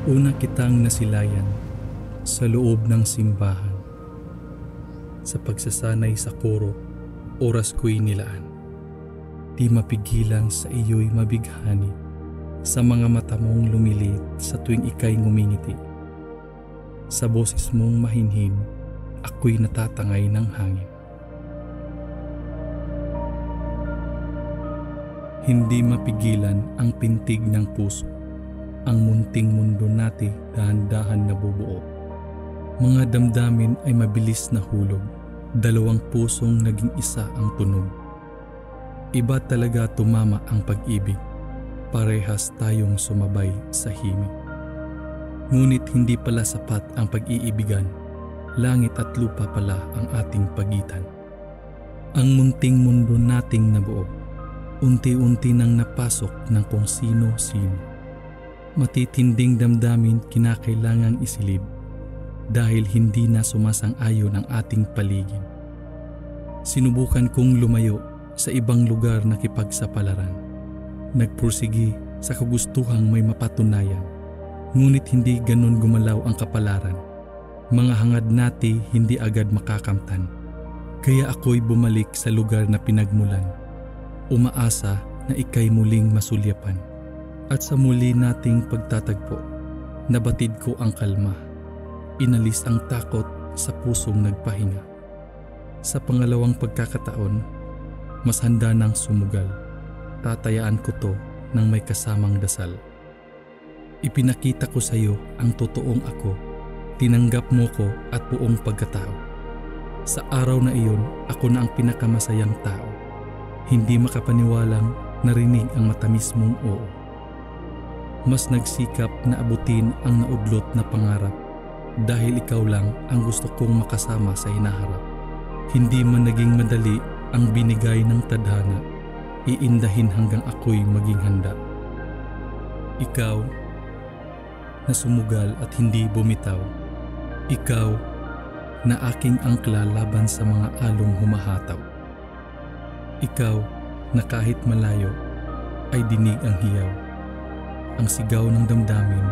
Una kitang nasilayan sa loob ng simbahan. Sa pagsasanay sa koro, oras ko'y nilaan. Di mapigilang sa iyo'y mabighani, sa mga mata mong lumilit sa tuwing ika'y ngumingiti. Sa boses mong mahinhin, ako'y natatangay ng hangin. Hindi mapigilan ang pintig ng puso, ang munting mundo natin dahan-dahan nabubuo. Mga damdamin ay mabilis na hulog, dalawang pusong naging isa ang tunog. Iba talaga tumama ang pag-ibig, parehas tayong sumabay sa himig. Ngunit hindi pala sapat ang pag-iibigan, langit at lupa pala ang ating pagitan. Ang munting mundo nating nabuo, unti-unti nang napasok ng kung sino-sino. Matitinding damdamin kinakailangang isilid dahil hindi na sumasang-ayon ang ating paligid. Sinubukan kong lumayo sa ibang lugar na kipagsapalaran. Nagpursigi sa kagustuhang may mapatunayan, ngunit hindi ganun gumalaw ang kapalaran. Mga hangad nati hindi agad makakamtan, kaya ako'y bumalik sa lugar na pinagmulan, umaasa na ika'y muling masulyapan. At sa muli nating pagtatagpo, nabatid ko ang kalma, inalis ang takot sa pusong nagpahinga. Sa pangalawang pagkakataon, mas handa nang sumugal, tatayaan ko to ng may kasamang dasal. Ipinakita ko sa iyo ang totoong ako, tinanggap mo ko at buong pagkatao. Sa araw na iyon, ako na ang pinakamasayang tao, hindi makapaniwalang narinig ang matamis mong oo. Mas nagsikap na abutin ang naudlot na pangarap dahil ikaw lang ang gusto kong makasama sa hinaharap. Hindi man naging madali ang binigay ng tadhana, iindahin hanggang ako'y maging handa. Ikaw na sumugal at hindi bumitaw. Ikaw na aking angkla laban sa mga along humahataw. Ikaw na kahit malayo ay dinig ang hiyaw. Ang sigaw ng damdamin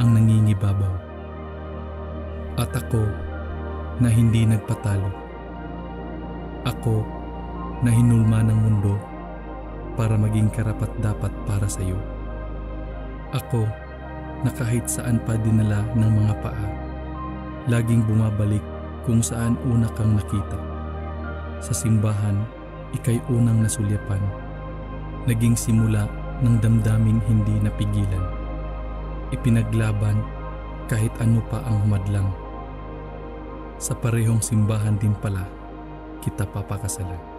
ang nangingibabaw. At ako na hindi nagpatalo. Ako na hinulma ng mundo para maging karapat-dapat para sa iyo. Ako na kahit saan pa dinala ng mga paa, laging bumabalik kung saan una kang nakita. Sa simbahan, ika'y unang nasulyapan, naging simula ng damdaming hindi napigilan. Ipinaglaban kahit ano pa ang humadlang. Sa parehong simbahan din pala kita papakasalan.